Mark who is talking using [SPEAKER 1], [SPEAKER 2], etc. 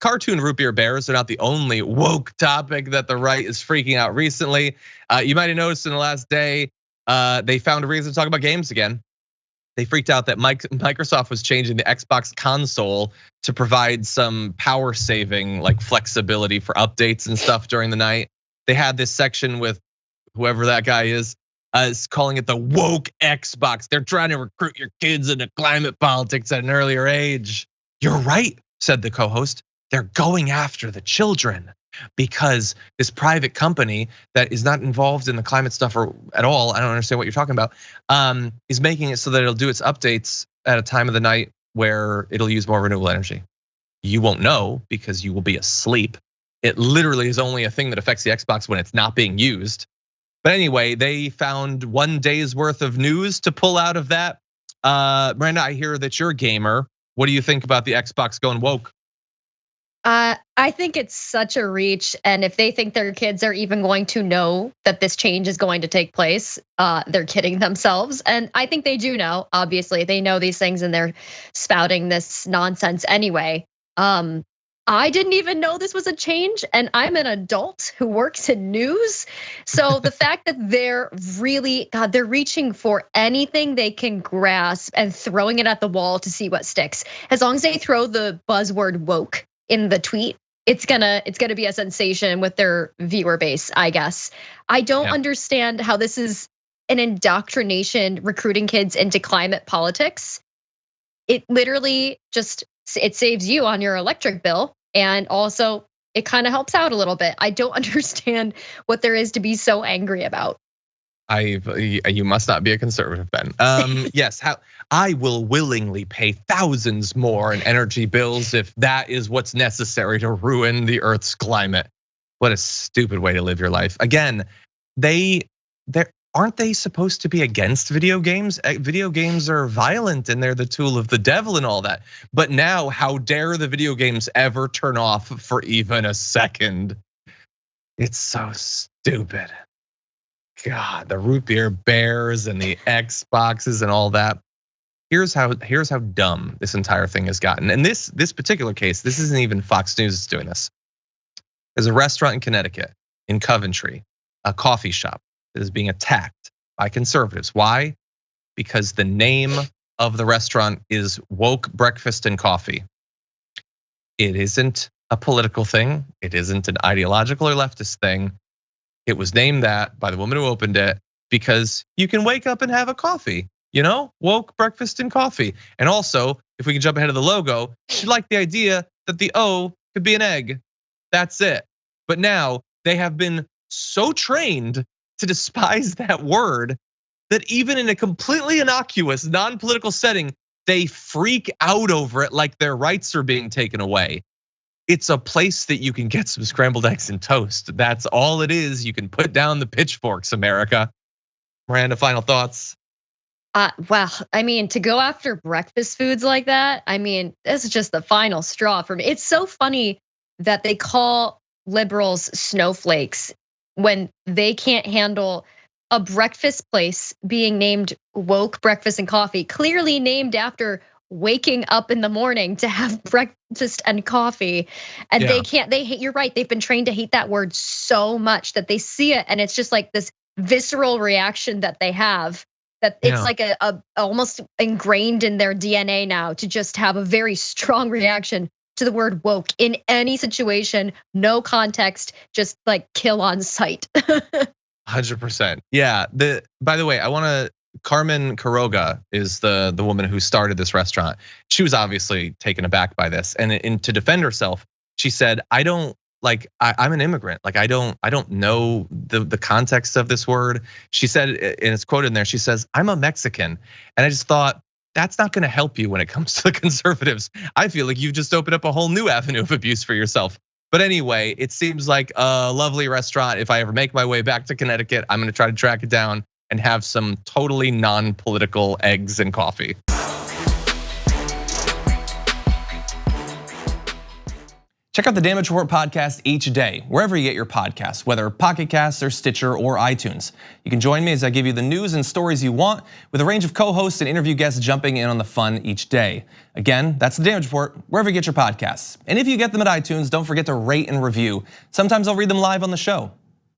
[SPEAKER 1] cartoon root beer bears are not the only woke topic that the right is freaking out recently. You might have noticed in the last day, they found a reason to talk about games again. They freaked out that Microsoft was changing the Xbox console to provide some power saving, like flexibility for updates and stuff during the night. They had this section with whoever that guy is calling it the woke Xbox. They're trying to recruit your kids into climate politics at an earlier age. You're right, said the co-host. They're going after the children because this private company that is not involved in the climate stuff or at all, I don't understand what you're talking about, is making it so that it'll do its updates at a time of the night where it'll use more renewable energy. You won't know because you will be asleep. It literally is only a thing that affects the Xbox when it's not being used. But anyway, they found 1 day's worth of news to pull out of that. Miranda, I hear that you're a gamer. What do you think about the Xbox going woke?
[SPEAKER 2] I think it's such a reach, and if they think their kids are even going to know that this change is going to take place, they're kidding themselves. And I think they do know, obviously, they know these things and they're spouting this nonsense anyway. I didn't even know this was a change, and I'm an adult who works in news. So the fact that they're really, God, they're reaching for anything they can grasp and throwing it at the wall to see what sticks. As long as they throw the buzzword woke in the tweet, it's gonna be a sensation with their viewer base, I guess. I don't understand how this is an indoctrination recruiting kids into climate politics. It literally just, it saves you on your electric bill, and also it kind of helps out a little bit. I don't understand what there is to be so angry about.
[SPEAKER 1] You must not be a conservative, Ben. Yes, I will willingly pay thousands more in energy bills if that is what's necessary to ruin the Earth's climate. What a stupid way to live your life. Again, aren't they supposed to be against video games? Video games are violent and they're the tool of the devil and all that. But now, how dare the video games ever turn off for even a second? It's so stupid. God, the root beer bears and the Xboxes and all that. Here's how dumb this entire thing has gotten. And this particular case, this isn't even Fox News that's doing this. There's a restaurant in Connecticut, in Coventry, a coffee shop that is being attacked by conservatives. Why? Because the name of the restaurant is Woke Breakfast and Coffee. It isn't a political thing. It isn't an ideological or leftist thing. It was named that by the woman who opened it because you can wake up and have a coffee, woke breakfast and coffee. And also, if we can jump ahead of the logo, she liked the idea that the O could be an egg. That's it. But now they have been so trained to despise that word that even in a completely innocuous, non-political setting, they freak out over it like their rights are being taken away. It's a place that you can get some scrambled eggs and toast. That's all it is. You can put down the pitchforks, America. Miranda, final thoughts?
[SPEAKER 2] Well, I mean, to go after breakfast foods like that, I mean, this is just the final straw for me. It's so funny that they call liberals snowflakes when they can't handle a breakfast place being named Woke Breakfast and Coffee, clearly named after waking up in the morning to have breakfast and coffee. And they can't, you're right, they've been trained to hate that word so much that they see it and it's just like this visceral reaction that they have, that it's like a almost ingrained in their DNA now to just have a very strong reaction to the word woke in any situation, no context, just like kill on sight.
[SPEAKER 1] 100%. Yeah, by the way, Carmen Quiroga is the woman who started this restaurant. She was obviously taken aback by this, and to defend herself, she said, I'm an immigrant. Like I don't know the context of this word. She said, and it's quoted in there, she says, I'm a Mexican. And I just thought, that's not gonna help you when it comes to the conservatives. I feel like you've just opened up a whole new avenue of abuse for yourself. But anyway, it seems like a lovely restaurant. If I ever make my way back to Connecticut, I'm gonna try to track it down and have some totally non-political eggs and coffee.
[SPEAKER 3] Check out the Damage Report podcast each day, wherever you get your podcasts, whether Pocket Casts or Stitcher or iTunes. You can join me as I give you the news and stories you want, with a range of co-hosts and interview guests jumping in on the fun each day. Again, that's the Damage Report, wherever you get your podcasts. And if you get them at iTunes, don't forget to rate and review. Sometimes I'll read them live on the show.